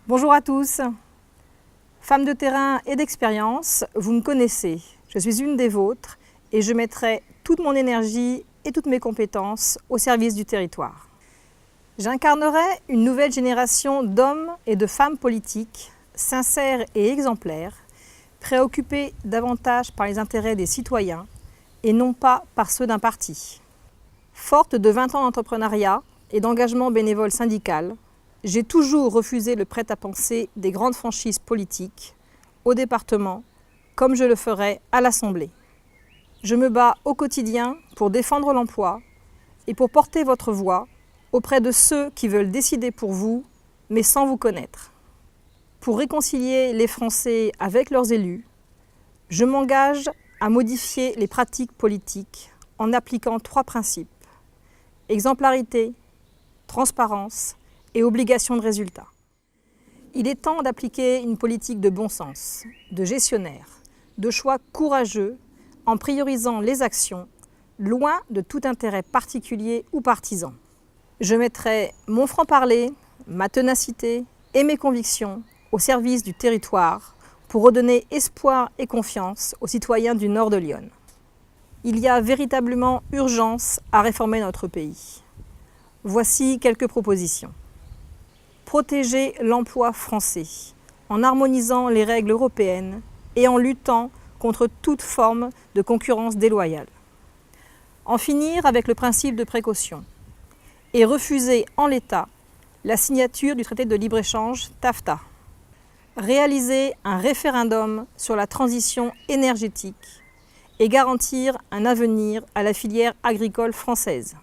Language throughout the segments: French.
Bonjour à tous. Femme de terrain et d'expérience, vous me connaissez. Je suis une des vôtres et je mettrai toute mon énergie et toutes mes compétences au service du territoire. J'incarnerai une nouvelle génération d'hommes et de femmes politiques, sincères et exemplaires, préoccupés davantage par les intérêts des citoyens et non pas par ceux d'un parti. Forte de 20 ans d'entrepreneuriat et d'engagement bénévole syndical, j'ai toujours refusé le prêt-à-penser des grandes franchises politiques, au département, comme je le ferai à l'Assemblée. Je me bats au quotidien pour défendre l'emploi et pour porter votre voix auprès de ceux qui veulent décider pour vous, mais sans vous connaître. Pour réconcilier les Français avec leurs élus, je m'engage à modifier les pratiques politiques en appliquant 3 principes: exemplarité, transparence et obligation de résultat. Il est temps d'appliquer une politique de bon sens, de gestionnaire, de choix courageux en priorisant les actions, loin de tout intérêt particulier ou partisan. Je mettrai mon franc-parler, ma ténacité et mes convictions au service du territoire pour redonner espoir et confiance aux citoyens du nord de l'Yonne. Il y a véritablement urgence à réformer notre pays. Voici quelques propositions. Protéger l'emploi français en harmonisant les règles européennes et en luttant contre toute forme de concurrence déloyale. En finir avec le principe de précaution et refuser en l'état la signature du traité de libre-échange TAFTA. Réaliser un référendum sur la transition énergétique et garantir un avenir à la filière agricole française.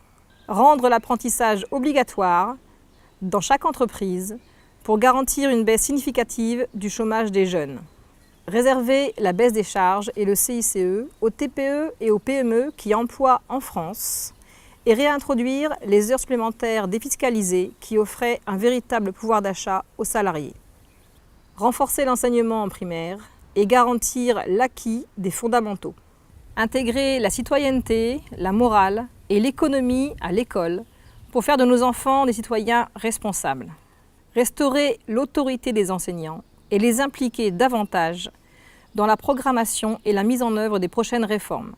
Rendre l'apprentissage obligatoire dans chaque entreprise pour garantir une baisse significative du chômage des jeunes. Réserver la baisse des charges et le CICE aux TPE et aux PME qui emploient en France et réintroduire les heures supplémentaires défiscalisées qui offraient un véritable pouvoir d'achat aux salariés. Renforcer l'enseignement en primaire et garantir l'acquis des fondamentaux. Intégrer la citoyenneté, la morale et l'économie à l'école pour faire de nos enfants des citoyens responsables. Restaurer l'autorité des enseignants et les impliquer davantage dans la programmation et la mise en œuvre des prochaines réformes.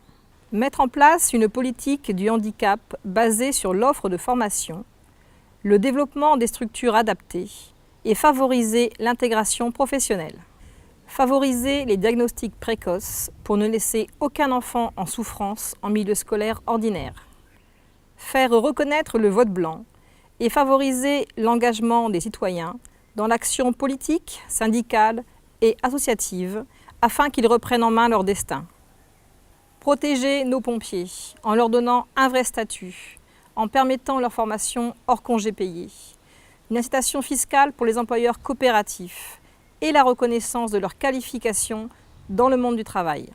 Mettre en place une politique du handicap basée sur l'offre de formation, le développement des structures adaptées et favoriser l'intégration professionnelle. Favoriser les diagnostics précoces pour ne laisser aucun enfant en souffrance en milieu scolaire ordinaire. Faire reconnaître le vote blanc et favoriser l'engagement des citoyens dans l'action politique, syndicale et associative afin qu'ils reprennent en main leur destin. Protéger nos pompiers en leur donnant un vrai statut, en permettant leur formation hors congés payés. Une incitation fiscale pour les employeurs coopératifs et la reconnaissance de leur qualification dans le monde du travail.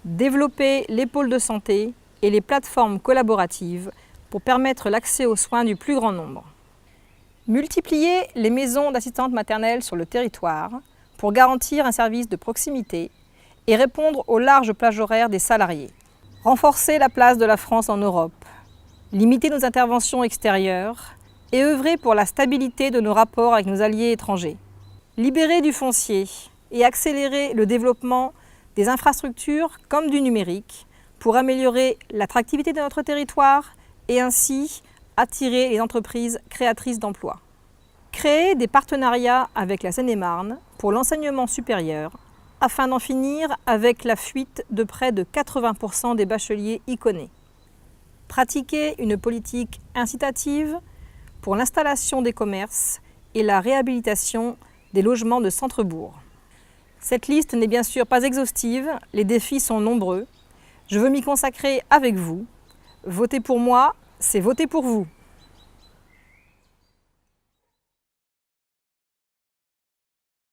Développer les pôles de santé et les plateformes collaboratives pour permettre l'accès aux soins du plus grand nombre. Multiplier les maisons d'assistantes maternelles sur le territoire pour garantir un service de proximité et répondre aux larges plages horaires des salariés. Renforcer la place de la France en Europe, limiter nos interventions extérieures et œuvrer pour la stabilité de nos rapports avec nos alliés étrangers. Libérer du foncier et accélérer le développement des infrastructures comme du numérique pour améliorer l'attractivité de notre territoire et ainsi attirer les entreprises créatrices d'emplois. Créer des partenariats avec la Seine-et-Marne pour l'enseignement supérieur afin d'en finir avec la fuite de près de 80% des bacheliers iconés. Pratiquer une politique incitative pour l'installation des commerces et la réhabilitation des logements de centre-bourg. Cette liste n'est bien sûr pas exhaustive, les défis sont nombreux. Je veux m'y consacrer avec vous. Voter pour moi, c'est voter pour vous.